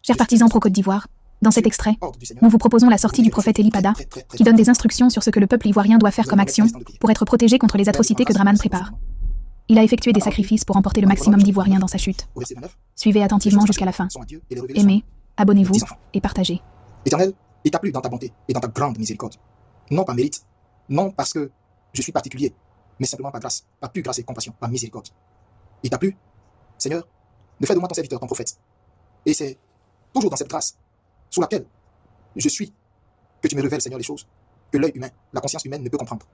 Chers partisans pro-Côte d'Ivoire, dans cet extrait, nous vous proposons la sortie du prophète Eli Pada, qui donne des instructions sur ce que le peuple ivoirien doit faire comme action pour être protégé contre les atrocités que Dramane prépare. Il a effectué des sacrifices pour emporter le maximum d'Ivoiriens dans sa chute. Suivez attentivement jusqu'à la fin. Aimez, abonnez-vous et partagez. Éternel, il t'a plu dans ta bonté et dans ta grande miséricorde. Non par mérite, non parce que je suis particulier, mais simplement par grâce, par pure grâce et compassion, par miséricorde. Il t'a plu, Seigneur, ne fais de moi ton serviteur, ton prophète. Et c'est toujours dans cette grâce sous laquelle je suis que tu me révèles, Seigneur, les choses que l'œil humain, la conscience humaine ne peut comprendre.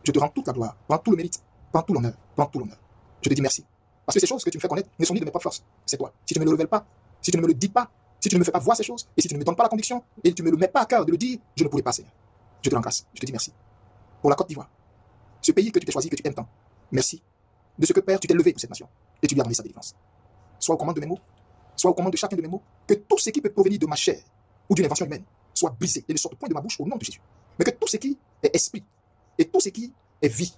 Je te rends toute la gloire, prends tout le mérite, prends tout l'honneur, prends tout l'honneur. Je te dis merci. Parce que ces choses que tu me fais connaître ne sont ni de mes propres forces, c'est toi. Si tu ne me le révèles pas, si tu ne me le dis pas, si tu ne me fais pas voir ces choses, et si tu ne me donnes pas la conviction, et tu ne me le mets pas à cœur de le dire, je ne pourrai pas, Seigneur. Je te rends grâce, je te dis merci. Pour la Côte d'Ivoire, ce pays que tu t'es choisi, que tu aimes tant, merci de ce que, Père, tu t'es levé pour cette nation, et tu lui as donné sa délivrance. Sois au commande de mes mots, sois au commande de chacun de mes mots, que tout ce qui peut provenir de ma chair ou d'une invention humaine soit brisé et ne sorte point de ma bouche au nom de Jésus. Mais que tout ce qui est esprit et tout ce qui est vie,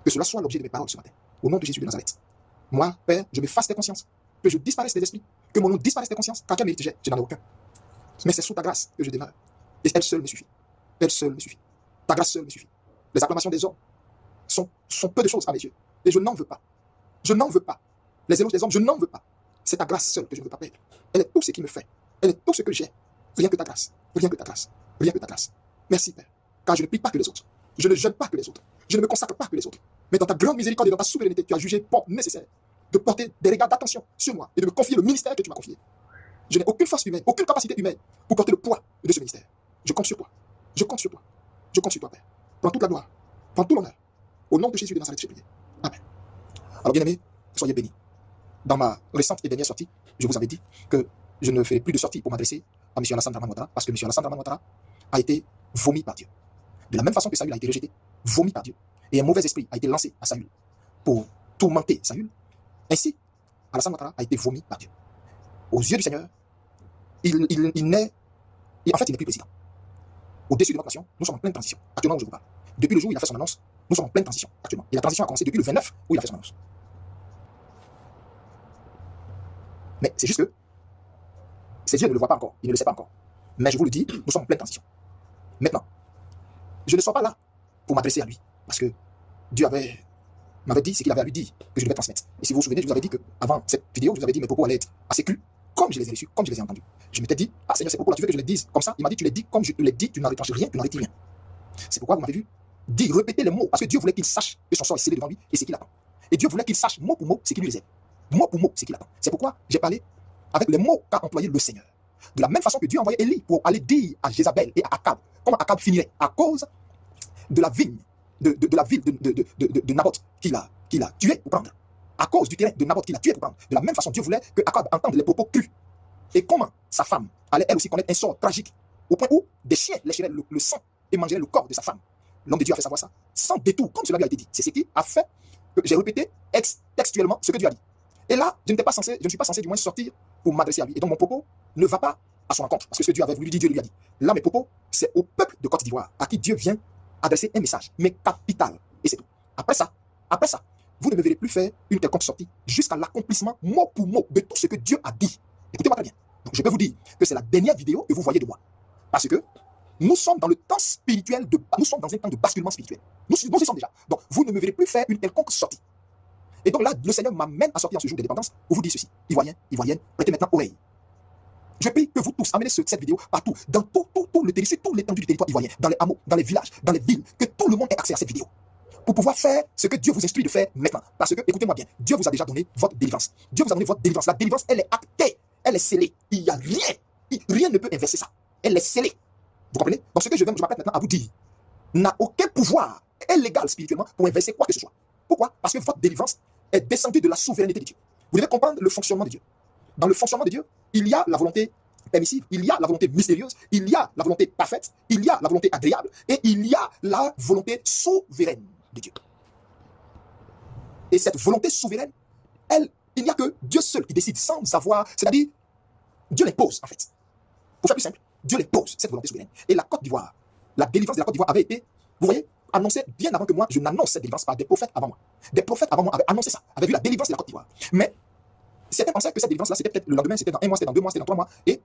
que cela soit l'objet de mes paroles ce matin, au nom de Jésus de Nazareth. Moi, Père, je me fasse tes consciences, que je disparaisse des esprits, que mon nom disparaisse des consciences, car quel mérite j'ai? Je n'en ai aucun. Mais c'est sous ta grâce que je demeure. Et elle seule me suffit. Elle seule me suffit. Ta grâce seule me suffit. Les acclamations des hommes sont peu de choses à mes yeux. Et je n'en veux pas. Je n'en veux pas. Les éloges des hommes, je n'en veux pas. C'est ta grâce seule que je ne veux pas perdre. Elle est tout ce qui me fait. Elle est tout ce que j'ai. Rien que ta grâce. Rien que ta grâce. Rien que ta grâce. Merci, Père. Car je ne prie pas que les autres. Je ne jeûne pas que les autres. Je ne me consacre pas que les autres. Mais dans ta grande miséricorde et dans ta souveraineté, tu as jugé nécessaire de porter des regards d'attention sur moi et de me confier le ministère que tu m'as confié. Je n'ai aucune force humaine, aucune capacité humaine pour porter le poids de ce ministère. Je compte sur toi. Je compte sur toi. Je compte sur toi, Père. Prends toute la gloire. Prends tout l'honneur. Au nom de Jésus de Nazareth, j'ai prié. Amen. Alors, bien-aimés, soyez bénis. Dans ma récente et dernière sortie, je vous avais dit que je ne ferai plus de sortie pour m'adresser à M. Alassane Dramane Ouattara, parce que M. Alassane Dramane Ouattara a été vomi par Dieu. De la même façon que Saül a été rejeté, vomi par Dieu, et un mauvais esprit a été lancé à Saül pour tourmenter Saül, ainsi, Alassane Ouattara a été vomi par Dieu. Aux yeux du Seigneur, il n'est plus président. Au-dessus de notre nation, nous sommes en pleine transition, actuellement où je vous parle. Depuis le jour où il a fait son annonce, nous sommes en pleine transition, actuellement. Et la transition a commencé depuis le 29 où il a fait son annonce. Mais c'est juste que ses yeux ne le voient pas encore, il ne le sait pas encore. Mais je vous le dis, nous sommes en pleine transition. Maintenant, je ne suis pas là pour m'adresser à lui, parce que Dieu m'avait dit ce qu'il avait à lui dire, que je devais transmettre. Et si vous vous souvenez, je vous avais dit qu'avant cette vidéo, je vous avais dit que mes propos allaient être assez crus, comme je les ai reçus, comme je les ai entendus. Je m'étais dit, ah Seigneur, ces propos-là, tu veux que je les dise comme ça? Il m'a dit, tu les dis comme je te les dis, tu n'en retranches rien, tu n'en retires rien. C'est pourquoi vous m'avez vu dire, répéter les mots, parce que Dieu voulait qu'il sache que son sort est scellé devant lui et ce qu'il attend. Et Dieu voulait qu'il sache mot pour mot ce qui lui réserve. Mot pour mot ce qu'il attend. C'est pourquoi j'ai parlé avec les mots qu'a employé le Seigneur. De la même façon que Dieu a envoyé Élie pour aller dire à Jézabel et à Akab comment Akab finirait à cause de la vigne, de la ville de Naboth qu'il a tué pour prendre. À cause du terrain de Naboth qu'il a tué pour prendre. De la même façon, Dieu voulait que Akab entende les propos crus. Et comment sa femme allait elle aussi connaître un sort tragique, au point où des chiens lécheraient le sang et mangeraient le corps de sa femme. L'homme de Dieu a fait savoir ça, sans détour, comme cela lui a été dit. C'est ce qui a fait que j'ai répété textuellement ce que Dieu a dit. Et là, je ne suis pas censé du moins sortir pour m'adresser à lui. Et donc mon propos ne va pas à son encontre, parce que ce que Dieu avait voulu dire, Dieu lui a dit. Là, mes propos, c'est au peuple de Côte d'Ivoire, à qui Dieu vient adresser un message, mais capital. Et c'est tout. Après ça, vous ne me verrez plus faire une quelconque sortie jusqu'à l'accomplissement mot pour mot de tout ce que Dieu a dit. Écoutez-moi très bien. Donc je peux vous dire que c'est la dernière vidéo que vous voyez de moi. Parce que nous sommes dans le temps spirituel, nous sommes dans un temps de basculement spirituel. Nous y sommes déjà. Donc vous ne me verrez plus faire une quelconque sortie. Et donc là, le Seigneur m'amène à sortir en ce jour d'indépendance pour vous dire ceci. Ivoiriens, Ivoiriennes, prêtez maintenant oreille. Je prie que vous tous amenez cette vidéo partout, dans tout le territoire, sur toute l'étendue du territoire ivoirien, dans les hameaux, dans les villages, dans les villes, que tout le monde ait accès à cette vidéo. Pour pouvoir faire ce que Dieu vous instruit de faire maintenant. Parce que, écoutez-moi bien, Dieu vous a déjà donné votre délivrance. Dieu vous a donné votre délivrance. La délivrance, elle est actée, elle est scellée. Il n'y a rien ne peut inverser ça. Elle est scellée. Vous comprenez? Donc ce que je m'apprête maintenant à vous dire n'a aucun pouvoir illégal spirituellement pour inverser quoi que ce soit. Pourquoi? Parce que votre délivrance est descendue de la souveraineté de Dieu. Vous devez comprendre le fonctionnement de Dieu. Dans le fonctionnement de Dieu, il y a la volonté permissive, il y a la volonté mystérieuse, il y a la volonté parfaite, il y a la volonté agréable et il y a la volonté souveraine de Dieu. Et cette volonté souveraine, il n'y a que Dieu seul qui décide sans savoir, c'est-à-dire Dieu l'impose en fait. Pour faire plus simple, Dieu l'impose, cette volonté souveraine. Et la Côte d'Ivoire, la délivrance de la Côte d'Ivoire avait été, vous voyez, annoncée bien avant que moi, je n'annonce cette délivrance par des prophètes avant moi. Des prophètes avant moi avaient annoncé ça, avaient vu la délivrance de la Côte d'Ivoire. Mais Certains pensaient que cette délivrance-là, c'était peut-être le lendemain, c'était dans 1 mois, c'était dans 2 mois, c'était dans 3 mois, et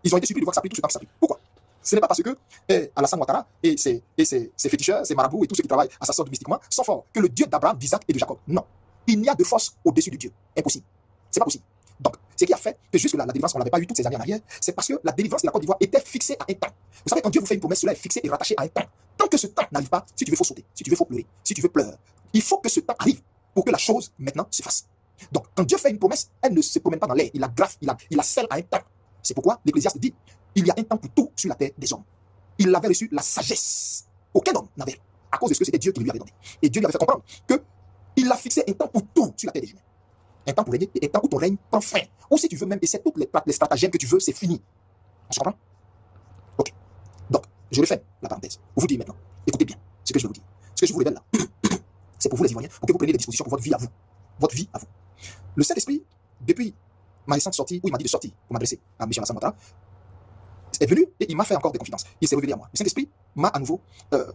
ils ont été surpris de voir que ça a pris tout ce temps que ça a pris. Pourquoi? Ce n'est pas parce que Alassane Ouattara et ses féticheurs, ses marabouts et tous ceux qui travaillent à sa sorte mystiquement sont forts que le Dieu d'Abraham, d'Isaac et de Jacob. Non. Il n'y a de force au-dessus du Dieu. Impossible. C'est pas possible. Donc, ce qui a fait que jusque-là, la délivrance, on ne l'avait pas eu toutes ces années en arrière, c'est parce que la délivrance de la Côte d'Ivoire était fixée à un temps. Vous savez, quand Dieu vous fait une promesse, cela est fixé et rattaché à un temps. Tant que ce temps n'arrive pas, si tu veux, faut sauter. Si tu veux, faut pleurer. Si tu veux, pleure. Il faut que ce temps arrive pour que la chose, maintenant, se fasse. Donc, quand Dieu fait une promesse, elle ne se promène pas dans l'air. Il la graffe, il la scelle à un temps. C'est pourquoi l'Ecclésiaste dit, il y a un temps pour tout sur la terre des hommes. Il avait reçu la sagesse. Aucun homme n'avait. À cause de ce que c'était Dieu qui lui avait donné. Et Dieu lui avait fait comprendre qu'il a fixé un temps pour tout sur la terre des humains. Un temps pour régner et un temps où ton règne prend fin. Ou si tu veux même essayer toutes les stratagèmes que tu veux, c'est fini. On se comprend? Ok. Donc, je referme la parenthèse. Pour vous dire maintenant, écoutez bien ce que je vais vous dire. Ce que je vous révèle là, c'est pour vous les Ivoiriens, pour que vous preniez des dispositions pour votre vie à vous. Votre vie à vous. Le Saint-Esprit, depuis ma récente sortie, où il m'a dit de sortir pour m'adresser à M. Alassane Ouattara, est venu et il m'a fait encore des confidences. Il s'est révélé à moi. Le Saint-Esprit m'a à nouveau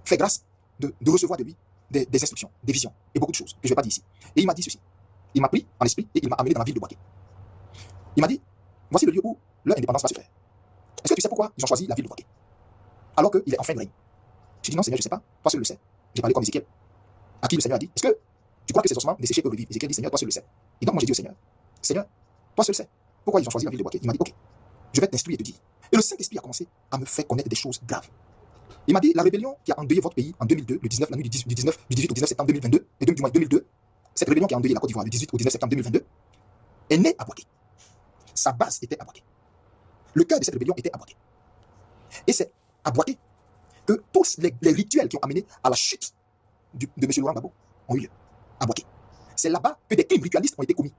fait grâce de recevoir de lui des instructions, des visions et beaucoup de choses que je ne vais pas dire ici. Et il m'a dit ceci. Il m'a pris en esprit et il m'a amené dans la ville de Bouaké. Il m'a dit, voici le lieu où leur indépendance va se faire. Est-ce que tu sais pourquoi ils ont choisi la ville de Bouaké alors qu'il est en fin de règne? Je dis non Seigneur, je ne sais pas. Toi seul le sais. J'ai parlé comme Ézéchiel. À qui le Seigneur a dit, est-ce que tu crois que ces ossements desséchés peuvent revivre? Ézéchiel dit, Seigneur, toi seul le sais. Et donc moi j'ai dit au Seigneur, Seigneur, toi seul le sais. Pourquoi ils ont choisi la ville de Bouaké? Il m'a dit, ok, je vais t'instruire et te dire. Et le Saint-Esprit a commencé à me faire connaître des choses graves. Il m'a dit, la rébellion qui a endeuillé votre pays en 2002, le 19, la nuit du 18 au 19 septembre 2022, et donc du mois 2002, cette rébellion qui a endeuillé la Côte d'Ivoire le 18 au 19 septembre 2022, est née à Bouaké. Sa base était à Bouaké. Le cœur de cette rébellion était à Bouaké. Et c'est à Bouaké que tous les rituels qui ont amené à la chute de M. Laurent Gbagbo ont eu lieu. À Bouaké. C'est là-bas que des crimes ritualistes ont été commis.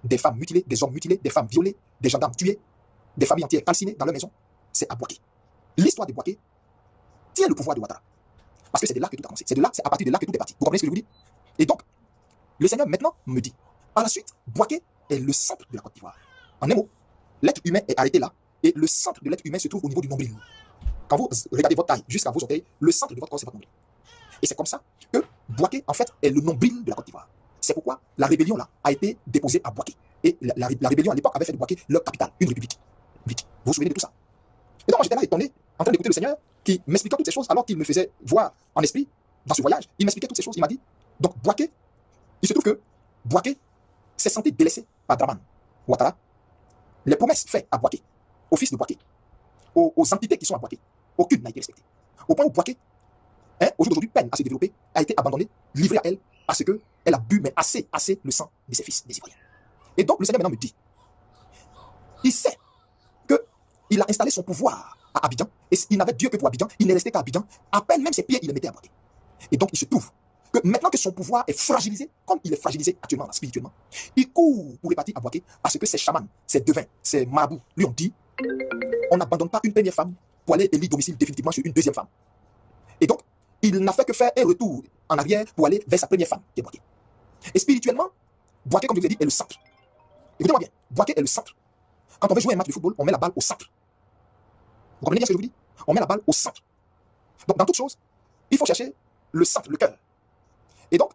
Des femmes mutilées, des hommes mutilés, des femmes violées, des gendarmes tués, des familles entières calcinées dans leur maison. C'est à Bouaké. L'histoire de Bouaké tient le pouvoir de Ouattara. Parce que c'est de là que tout a commencé. C'est à partir de là que tout est parti. Vous comprenez ce que je vous dis? Et donc, le Seigneur maintenant me dit, par la suite, Bouaké est le centre de la Côte d'Ivoire. En un mot, l'être humain est arrêté là, et le centre de l'être humain se trouve au niveau du nombril. Quand vous regardez votre taille jusqu'à vos orteils, le centre de votre corps, c'est votre nombril. Et c'est comme ça que Bouaké, en fait, est le nombril de la Côte d'Ivoire. C'est pourquoi la rébellion là a été déposée à Bouaké. Et la rébellion à l'époque avait fait de Bouaké leur capitale, une république. Vous vous souvenez de tout ça? Et donc moi j'étais là étonné, en train d'écouter le Seigneur, qui m'expliquait toutes ces choses, alors qu'il me faisait voir en esprit, dans ce voyage, il m'expliquait toutes ces choses, il m'a dit, donc Bouaké, il se trouve que Bouaké s'est senti délaissé par Dramane Ouattara. Les promesses faites à Bouaké, aux fils de Bouaké, aux entités qui sont à Bouaké, aucune n'a été respectée. Au point où Bouaké, au jour d'aujourd'hui, peine à se développer, a été abandonnée, livrée à elle, parce qu'elle a bu, mais assez le sang de ses fils, des Ivoiriens. Et donc le Seigneur maintenant me dit, il sait qu'il a installé son pouvoir à Abidjan, et il n'avait Dieu que pour Abidjan, il n'est resté qu'à Abidjan, à peine même ses pieds, il les mettait à Bouaké. Et donc il se trouve que maintenant que son pouvoir est fragilisé, comme il est fragilisé actuellement, là, spirituellement, il court pour répartir à Bouaké, parce que ses chamans, ses devins, ses marabouts lui ont dit, on n'abandonne pas une première femme pour aller élire domicile définitivement sur une deuxième femme. Et donc, il n'a fait que faire un retour en arrière pour aller vers sa première femme, qui est Bouaké. Et spirituellement, Bouaké, comme je vous l'ai dit, est le centre. Écoutez-moi bien, Bouaké est le centre. Quand on veut jouer un match de football, on met la balle au centre. Vous comprenez bien ce que je vous dis? On met la balle au centre. Donc, dans toute chose, il faut chercher le centre, le cœur. Et donc,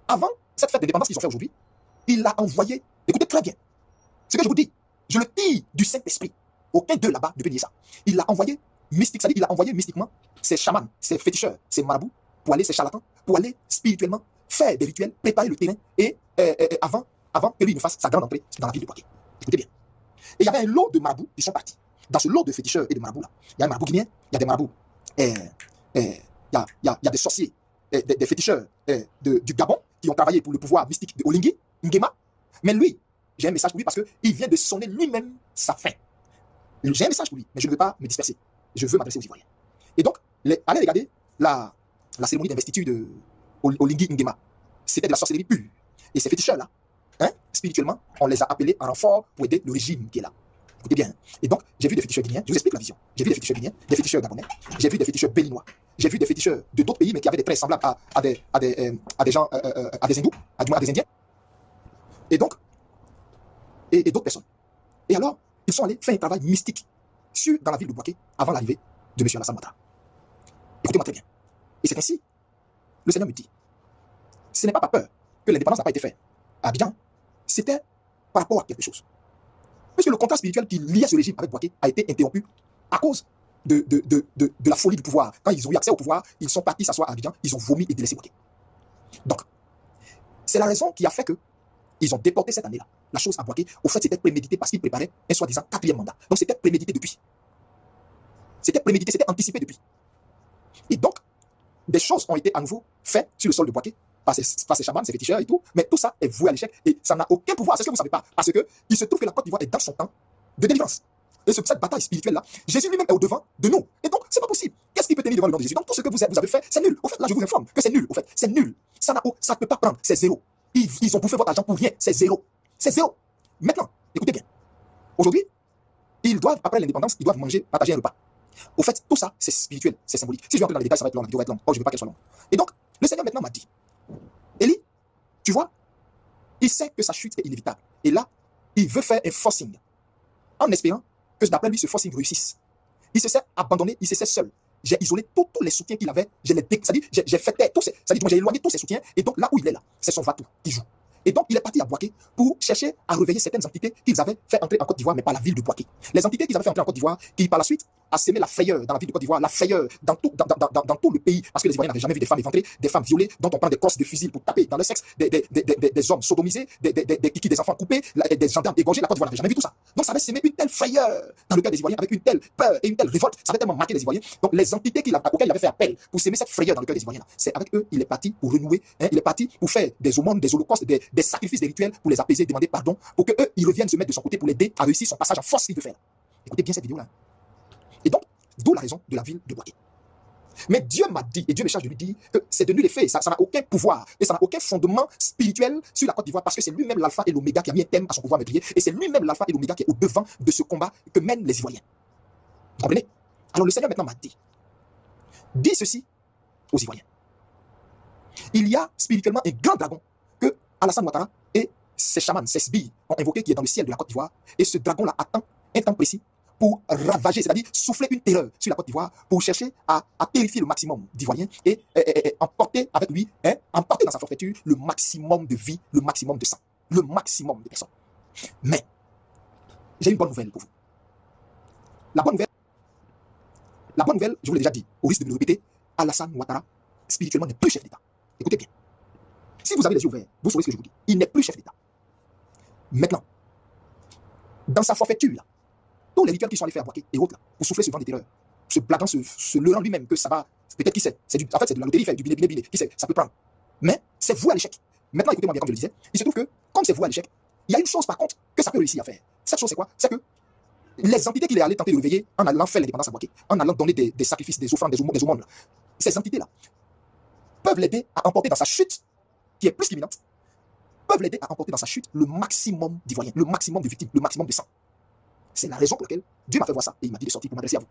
avant cette fête d'indépendance qu'ils ont fait aujourd'hui, il a envoyé, écoutez très bien, ce que je vous dis, je le tire du Saint-Esprit. Aucun d'eux là-bas ne peut nier ça. Il a envoyé mystique, c'est-à-dire il a envoyé mystiquement ses chamans, ses féticheurs, ses marabouts, pour aller, ses charlatans, pour aller spirituellement faire des rituels, préparer le terrain, et avant que lui ne fasse sa grande entrée dans la ville de Bouaké. Écoutez bien. Et il y avait un lot de marabouts qui sont partis. Dans ce lot de féticheurs et de marabouts là, il y a un marabout guinéen, il y a des marabouts, il y a des sorciers, des féticheurs du Gabon qui ont travaillé pour le pouvoir mystique de Olingué, Nguema. Mais lui, j'ai un message pour lui parce qu'il vient de sonner lui-même sa fin. J'ai un message pour lui, mais je ne veux pas me disperser. Je veux m'adresser aux Ivoiriens. Et donc, allez regarder la cérémonie d'investiture de Olingué Nguema. C'était de la sorcellerie pure. Et ces féticheurs-là, spirituellement, on les a appelés en renfort pour aider le régime qui est là. Écoutez bien. Et donc, j'ai vu des féticheurs guinéens, je vous explique la vision. J'ai vu des féticheurs guinéens, des féticheurs gabonais, j'ai vu des féticheurs béninois, j'ai vu des féticheurs de d'autres pays, mais qui avaient des traits semblables à des gens, à des hindous, à des indiens. Et donc, et d'autres personnes. Et alors, ils sont allés faire un travail mystique dans la ville de Bouaké avant l'arrivée de M. Alassane Ouattara. Écoutez-moi très bien. Et c'est ainsi, le Seigneur me dit, ce n'est pas par peur que l'indépendance n'a pas été faite à Abidjan, c'était par rapport à quelque chose. Puisque le contrat spirituel qui liait ce régime avec Bouaké a été interrompu à cause de la folie du pouvoir. Quand ils ont eu accès au pouvoir, ils sont partis s'asseoir à Abidjan, ils ont vomi et délaissé Bouaké. Donc, c'est la raison qui a fait que ils ont déporté cette année-là la chose à Bouaké. Au fait, c'était prémédité parce qu'ils préparaient un soi-disant 4e mandat. Donc, c'était prémédité depuis. C'était prémédité, c'était anticipé depuis. Et donc, des choses ont été à nouveau faites sur le sol de Bouaké par ses chamans, ses féticheurs et tout. Mais tout ça est voué à l'échec et ça n'a aucun pouvoir. C'est ce que vous ne savez pas. Parce qu'il se trouve que la Côte d'Ivoire est dans son temps de délivrance. Et cette bataille spirituelle-là, Jésus lui-même est au-devant de nous. Et donc, c'est pas possible. Qu'est-ce qui peut tenir devant le nom de Jésus? Donc, tout ce que vous avez fait, c'est nul. Au fait, là, je vous informe que c'est nul. Au fait, c'est nul. Ça ne peut pas prendre. C'est zéro. Ils ont bouffé votre argent pour rien. C'est zéro. C'est zéro. Maintenant, écoutez bien. Aujourd'hui, ils doivent, après l'indépendance, ils doivent manger, partager un repas. Au fait, tout ça, c'est spirituel, c'est symbolique. Si je vais entrer dans les détails, ça va être long, la vidéo va être longue. Oh, je ne veux pas qu'elle soit longue. Et donc, le Seigneur maintenant m'a dit, Élie, tu vois, il sait que sa chute est inévitable. Et là, il veut faire un forcing, en espérant que d'après lui, ce forcing réussisse. Il se sait abandonné, il se sait seul. J'ai isolé tous les soutiens qu'il avait, c'est-à-dire j'ai fait taire tous ces, c'est-à-dire j'ai éloigné tous ses soutiens, et donc là où il est là, c'est son Vatou qui joue. Et donc, il est parti à Bouaké pour chercher à réveiller certaines entités qu'ils avaient fait entrer en Côte d'Ivoire, mais pas la ville de Bouaké. Les entités qu'ils avaient fait entrer en Côte d'Ivoire, qui par la suite a sémé la frayeur dans la ville de Côte d'Ivoire, la frayeur dans tout le pays, parce que les Ivoiriens n'avaient jamais vu des femmes éventrées, des femmes violées, dont on prend des corses de fusil pour taper dans le sexe, des hommes sodomisés, des enfants coupés, des gendarmes égorgés. La Côte d'Ivoire n'avait jamais vu tout ça. Donc, ça avait sémé une telle frayeur dans le cœur des Ivoiriens, avec une telle peur et une telle révolte. Ça avait tellement marqué les Ivoiriens. Donc, les entités auxquelles il avait fait appel pour sémer cette frayeur dans le cœur des Ivoiriens, c'est avec eux, il est parti pour renouer, il est parti pour faire des aumônes, des holocaustes, des sacrifices, des rituels, pour les apaiser, demander pardon, pour qu'eux, ils reviennent se mettre de son côté pour l'aider à réussir son passage en force qu'il veut faire. Écoutez bien cette vidéo-là. Et donc, d'où la raison de la ville de Bouaké. Mais Dieu m'a dit, et Dieu me charge de lui dire, que c'est de nul effet, ça n'a aucun pouvoir, et ça n'a aucun fondement spirituel sur la Côte d'Ivoire, parce que c'est lui-même l'alpha et l'oméga qui a mis un thème à son pouvoir meurtrier, et c'est lui-même l'alpha et l'oméga qui est au devant de ce combat que mènent les Ivoiriens. Vous comprenez? Alors le Seigneur maintenant m'a dit, dis ceci aux Ivoiriens. Il y a spirituellement un grand dragon que Alassane Ouattara et ses chamans, ses sbires ont invoqué qui est dans le ciel de la Côte d'Ivoire, et ce dragon-là attend un temps précis pour ravager, c'est-à-dire souffler une terreur sur la Côte d'Ivoire, pour chercher à terrifier le maximum d'Ivoiriens et emporter avec lui, emporter dans sa forfaiture le maximum de vie, le maximum de sang, le maximum de personnes. Mais, j'ai une bonne nouvelle pour vous. La bonne nouvelle, je vous l'ai déjà dit, au risque de me le répéter, Alassane Ouattara, spirituellement, n'est plus chef d'État. Écoutez bien. Si vous avez les yeux ouverts, vous saurez ce que je vous dis. Il n'est plus chef d'État. Maintenant, dans sa forfaiture, là, tous les rituels qui sont allés faire à Bouaké et autres, là, pour souffler ce vent de terreur, se blaguant, se leurrant lui-même que ça va, peut-être qui sait, en fait c'est de la loterie, du biné, qui sait, ça peut prendre. Mais c'est voué à l'échec. Maintenant, écoutez-moi bien, comme je le disais, il se trouve que, comme c'est voué à l'échec, il y a une chose par contre que ça peut réussir à faire. Cette chose c'est quoi? C'est que les entités qu'il est allé tenter de réveiller en allant faire l'indépendance à Bouaké, en allant donner des sacrifices, des offrandes, des aumônes, ces entités-là peuvent l'aider à emporter dans sa chute, qui est plus qu'imminente, peuvent l'aider à emporter dans sa chute le maximum d'Ivoiriens, le maximum de victimes, le maximum de sang. C'est la raison pour laquelle Dieu m'a fait voir ça et il m'a dit de sortir pour m'adresser à vous.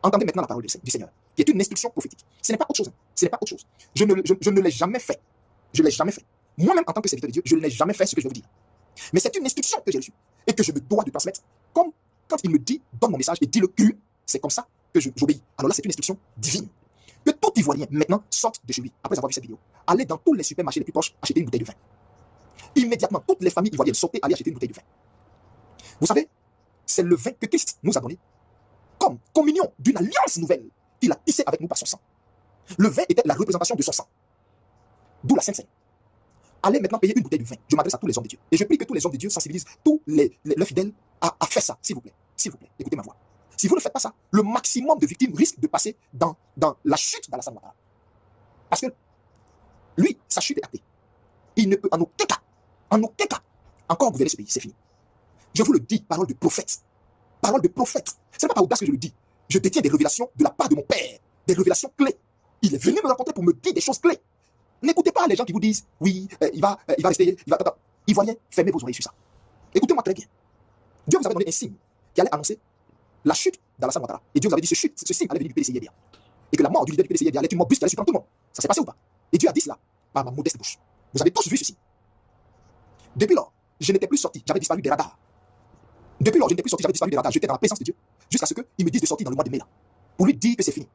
Entendez maintenant la parole du Seigneur, qui est une instruction prophétique. Ce n'est pas autre chose. Ce n'est pas autre chose. Je ne l'ai jamais fait. Je ne l'ai jamais fait. Moi-même, en tant que serviteur de Dieu, je ne l'ai jamais fait ce que je vais vous dire. Mais c'est une instruction que j'ai reçue et que je me dois de transmettre. Comme quand il me dit, donne mon message et dis-le cru, c'est comme ça que j'obéis. Alors là, c'est une instruction divine. Que tout Ivoirien, maintenant, sorte de chez lui, après avoir vu cette vidéo. Allez dans tous les supermarchés les plus proches, acheter une bouteille de vin. Immédiatement, toutes les familles ivoiriennes sortez, allez acheter une bouteille de vin. Vous savez, c'est le vin que Christ nous a donné comme communion d'une alliance nouvelle qu'il a tissée avec nous par son sang. Le vin était la représentation de son sang. D'où la Sainte Seine. Allez maintenant payer une bouteille de vin. Je m'adresse à tous les hommes de Dieu. Et je prie que tous les hommes de Dieu sensibilisent tous leurs fidèles à faire ça, s'il vous plaît. S'il vous plaît, écoutez ma voix. Si vous ne faites pas ça, le maximum de victimes risque de passer dans la chute d'Alassane Ouattara. Parce que lui, sa chute est actée. Il ne peut en aucun cas, encore gouverner ce pays. C'est fini. Je vous le dis, parole de prophète. Parole de prophète. Ce n'est pas par audace que je le dis. Je détiens des révélations de la part de mon Père. Des révélations clés. Il est venu me rencontrer pour me dire des choses clés. N'écoutez pas les gens qui vous disent, oui, il va rester, Ivoiriens, fermez vos oreilles sur ça. Écoutez-moi très bien. Dieu vous avait donné un signe qui allait annoncer la chute d'Alassane Ouattara. Et Dieu vous avait dit, ce signe allait venir du PDCIR. Et que la mort du leader du PDCIR allait être une mort brusque qui allait surprendre tout le monde. Ça s'est passé ou pas? Et Dieu a dit cela par ma modeste bouche. Vous avez tous vu ceci. Depuis lors, je n'étais plus sorti, j'avais disparu des radars. Depuis lors, je n'étais plus sorti, j'avais disparu des radars. J'étais dans la présence de Dieu. Jusqu'à ce qu'il me dise de sortir dans le mois de mai là. Pour lui dire que c'est fini.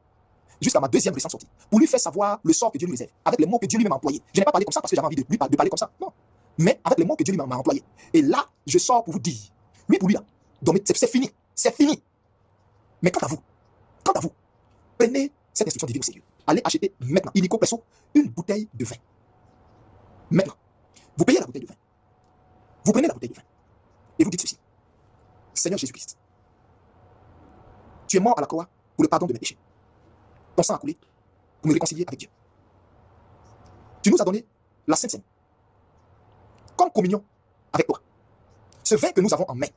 Jusqu'à ma deuxième récente sortie. Pour lui faire savoir le sort que Dieu lui réserve. Avec les mots que Dieu lui-même a employés. Je n'ai pas parlé comme ça parce que j'avais envie de parler comme ça. Non. mais avec les mots que Dieu lui m'a employés. Et là, je sors pour vous dire, lui pour lui, là, c'est fini, c'est fini. Mais quant à vous, prenez cette instruction divine au sérieux. Allez acheter maintenant, illico presso, une bouteille de vin. Maintenant, vous payez la bouteille de vin. Vous prenez la bouteille de vin. Et vous dites ceci. Seigneur Jésus-Christ, tu es mort à la croix pour le pardon de mes péchés. Ton sang a coulé pour me réconcilier avec Dieu. Tu nous as donné la Sainte Seine comme communion avec toi. Ce vin que nous avons en main,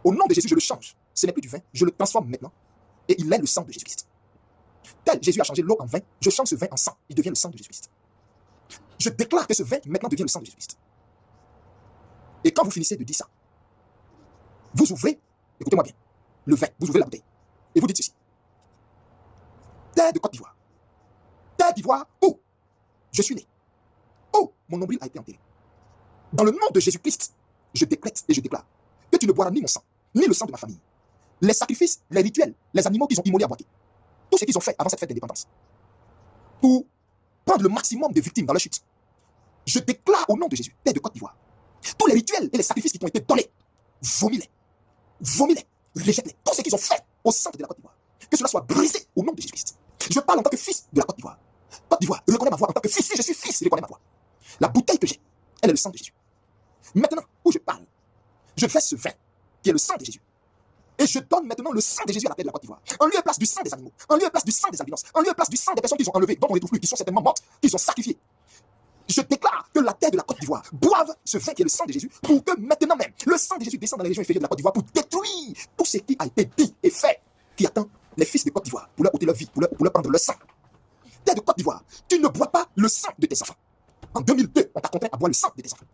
au nom de Jésus, je le change. Ce n'est plus du vin, je le transforme maintenant. Et il est le sang de Jésus-Christ. Tel Jésus a changé l'eau en vin, je change ce vin en sang. Il devient le sang de Jésus-Christ. Je déclare que ce vin maintenant devient le sang de Jésus-Christ. Et quand vous finissez de dire ça, vous ouvrez, écoutez-moi bien, le vin, vous ouvrez la bouteille. Et vous dites ceci. Terre de Côte d'Ivoire. Terre d'Ivoire où je suis né. Où mon nombril a été enterré. Dans le nom de Jésus-Christ, je décrète et je déclare que tu ne boiras ni mon sang, ni le sang de ma famille. Les sacrifices, les rituels, les animaux qu'ils ont immolés à boiter. Tout ce qu'ils ont fait avant cette fête d'indépendance. Pour prendre le maximum de victimes dans leur chute. Je déclare au nom de Jésus, Terre de Côte d'Ivoire, tous les rituels et les sacrifices qui t'ont été donnés, vomis-les. Vomis-les. Rejette-les. Tout ce qu'ils ont fait au centre de la Côte d'Ivoire. Que cela soit brisé au nom de Jésus-Christ. Je parle en tant que fils de la Côte d'Ivoire. Côte d'Ivoire, reconnais ma voix en tant que fils. Si je suis fils, reconnais ma voix. La bouteille que j'ai, elle est le sang de Jésus. Maintenant, où je parle, je fais ce vin qui est le sang de Jésus. Et je donne maintenant le sang de Jésus à la terre de la Côte d'Ivoire. En lieu et place du sang des animaux, en lieu et place du sang des albinos, en lieu et place du sang des personnes qu'ils ont enlevées, dont on ne retrouve plus, qui sont certainement mortes, qu'ils ont sacrifiées. Je déclare que la terre de la Côte d'Ivoire boive ce vin qui est le sang de Jésus pour que maintenant même le sang de Jésus descende dans les régions inférieures de la Côte d'Ivoire pour détruire tout ce qui a été dit et fait qui attend les fils de Côte d'Ivoire pour leur ôter leur vie, pour leur prendre leur sang. Terre de Côte d'Ivoire, tu ne bois pas le sang de tes enfants. En 2002, on t'a contraint à boire le sang de tes enfants.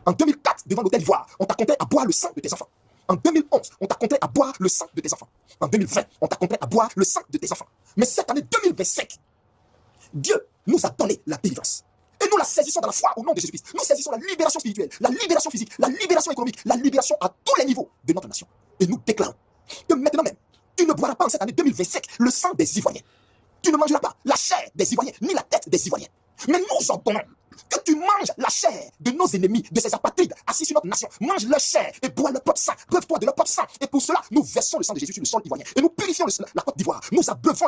En 2004, devant l'hôtel d'Ivoire, on t'a contraint à boire le sang de tes enfants. En 2011, on t'a contraint à boire le sang de tes enfants. En 2020, on t'a contraint à boire le sang de tes enfants. Mais cette année 2025, Dieu nous a donné la délivrance. Et nous la saisissons dans la foi au nom de Jésus-Christ. Nous saisissons la libération spirituelle, la libération physique, la libération économique, la libération à tous les niveaux de notre nation. Et nous déclarons que maintenant même, tu ne boiras pas en cette année 2025 le sang des Ivoiriens. Tu ne mangeras pas la chair des Ivoiriens, ni la tête des Ivoiriens. Mais nous ordonnons que tu manges la chair de nos ennemis, de ces apatrides assis sur notre nation. Mange leur chair et bois leur propre sang. Breuve-toi de leur propre sang. Et pour cela, nous versons le sang de Jésus sur le sol ivoirien. Et nous purifions la Côte d'Ivoire. Nous abreuvons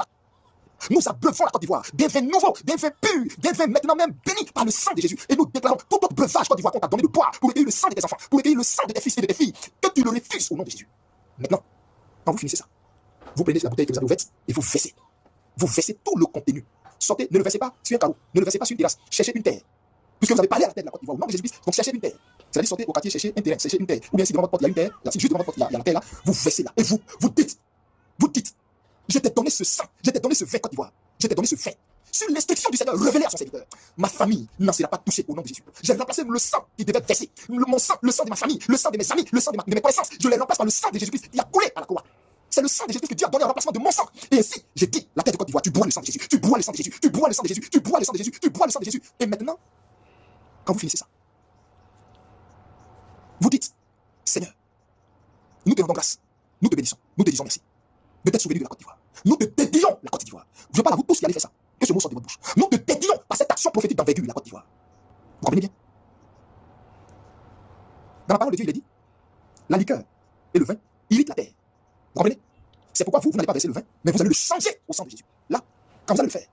la Côte d'Ivoire, des vins nouveaux, des vins purs, des vins maintenant même bénis par le sang de Jésus. Et nous déclarons tout autre breuvage Côte d'Ivoire qu'on t'a donné de boire pour éveiller le sang de tes enfants, pour éveiller le sang de tes fils et de tes filles, que tu le refuses au nom de Jésus. Maintenant, quand vous finissez ça, vous prenez la bouteille que vous avez ouverte et vous versez. Vous versez tout le contenu. Sortez, ne le versez pas sur un carreau, ne le versez pas sur une terrasse, cherchez une terre. Puisque vous avez parlé à la terre de la Côte d'Ivoire, au nom de Jésus-Christ, donc cherchez une terre. C'est-à-dire sortez au quartier, cherchez un terrain, cherchez une terre. Ou bien si devant votre porte il y a une terre, là, si juste devant votre porte il y a la terre là, vous versez là. Et vous dites, je t'ai donné ce sang, je t'ai donné ce vin Côte d'Ivoire, je t'ai donné ce vin. Sur l'instruction du Seigneur révélée à son serviteur, ma famille n'en sera pas touchée au nom de Jésus. J'ai remplacé le sang qui devait verser, mon sang, le sang de ma famille, le sang de mes amis, le sang de mes connaissances. Je les remplace par le sang de Jésus-Christ qui a coulé à la croix. C'est le sang de Jésus que Dieu a donné en remplacement de mon sang. Et ainsi, j'ai dit, la terre de Côte d'Ivoire, tu bois le sang de Jésus, tu bois le sang de Jésus, tu bois le sang de Jésus, tu bois le sang de Jésus, tu bois le sang de Jésus. Et maintenant, quand vous finissez ça, vous dites, Seigneur, nous te rendons grâce, nous te bénissons, nous te disons merci de t'être souvenu de la Côte d'Ivoire. Nous te dédions la Côte d'Ivoire. Je parle à vous tous qui allez faire ça, que ce mot sorte de votre bouche. Nous te dédions par cette action prophétique d'envergure la Côte d'Ivoire. Vous comprenez bien? Dans la parole de Dieu, il est dit, la liqueur et le vin irritent la terre. Vous comprenez? C'est pourquoi vous n'allez pas verser le vin, mais vous allez le changer au sang de Jésus. Là, quand vous allez le faire,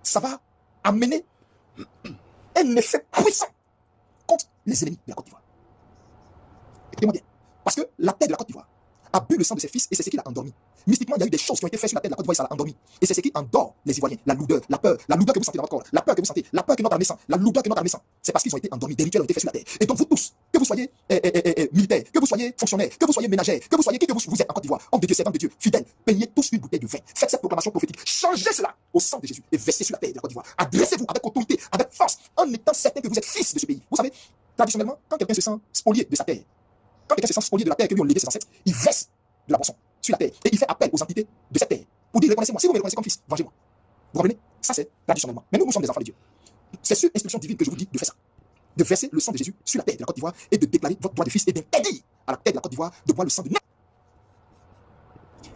ça va amener un effet puissant contre les ennemis de la Côte d'Ivoire. Écoutez-moi bien. Parce que la terre de la Côte d'Ivoire a bu le sang de ses fils et c'est ce qui l'a endormi. Mystiquement, il y a eu des choses qui ont été faites sur la terre de la Côte d'Ivoire et ça l'a endormi. Et c'est ce qui endort les Ivoiriens. La lourdeur, la peur que vous sentez dans votre corps, la peur que vous sentez, la peur que notre armée sent, la lourdeur que notre armée sent. C'est parce qu'ils ont été endormis. Des rituels ont été faits sur la terre. Et donc vous tous, que vous soyez militaires, que vous soyez fonctionnaires, que vous soyez ménagères, que vous soyez qui que vous êtes en Côte d'Ivoire, homme de Dieu, servant de Dieu, fidèle, payez tous une bouteille de vin. Faites cette proclamation prophétique. Changez cela au sang de Jésus et versez sur la terre de la Côte d'Ivoire. Adressez-vous avec autorité, avec force, en étant certain que vous êtes fils de ce pays. Vous savez, traditionnellement, quand quelqu'un se sent spolié de sa terre, quand quelqu'un se sent spolié de la terre que lui ont légué ses ancêtres, il verse de la boisson sur la terre et il fait appel aux entités de cette terre pour dire reconnaissez-moi, si vous me reconnaissez comme fils, vengez-moi. Vous comprenez? Ça c'est traditionnellement. Mais nous sommes des enfants de Dieu. C'est sur instruction divine que je vous dis de faire ça. De verser le sang de Jésus sur la terre de la Côte d'Ivoire et de déclarer votre droit de fils et d'interdire à la terre de la Côte d'Ivoire de boire le sang de n'importe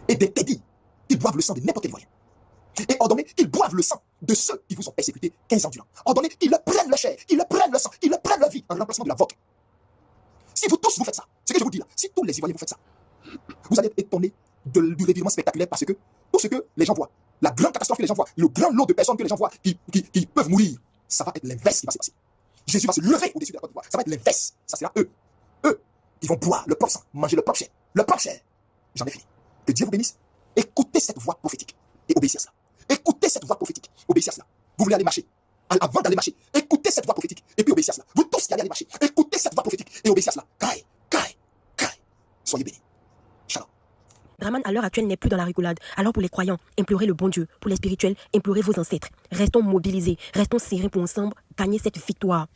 et d'interdire qu'ils boivent le sang de n'importe quel Ivoirien. Et ordonner qu'ils boivent le sang de ceux qui vous ont persécuté 15 ans durant. Ordonnez qu'ils leur prennent leur chair, qu'ils leur prennent leur sang, qu'ils leur prennent leur vie en remplacement de la vôtre. Si vous tous vous faites ça, ce que je vous dis là, si tous les Ivoiriens vous faites ça, vous allez être étonnés du revirement spectaculaire parce que tout ce que les gens voient, la grande catastrophe que les gens voient, le grand lot de personnes que les gens voient qui peuvent mourir, ça va être l'inverse qui va se passer. Jésus va se lever au-dessus de la Côte d'Ivoire. Ça va être l'inverse. Ça sera eux. Eux, ils vont boire le propre sang, manger le propre chair. Le propre chair. J'en ai fini. Que Dieu vous bénisse. Écoutez cette voix prophétique et obéissez à cela. Écoutez cette voix prophétique. Obéissez à cela. Vous voulez aller marcher. Avant d'aller marcher, écoutez cette voix prophétique et puis obéissez à cela. Vous tous qui allez aller marcher, écoutez cette voix prophétique et obéissez à cela. Kai. Soyez bénis. Shalom. Draman, à l'heure actuelle, n'est plus dans la rigolade. Alors pour les croyants, implorez le bon Dieu. Pour les spirituels, implorez vos ancêtres. Restons mobilisés, restons serrés pour ensemble gagner cette victoire.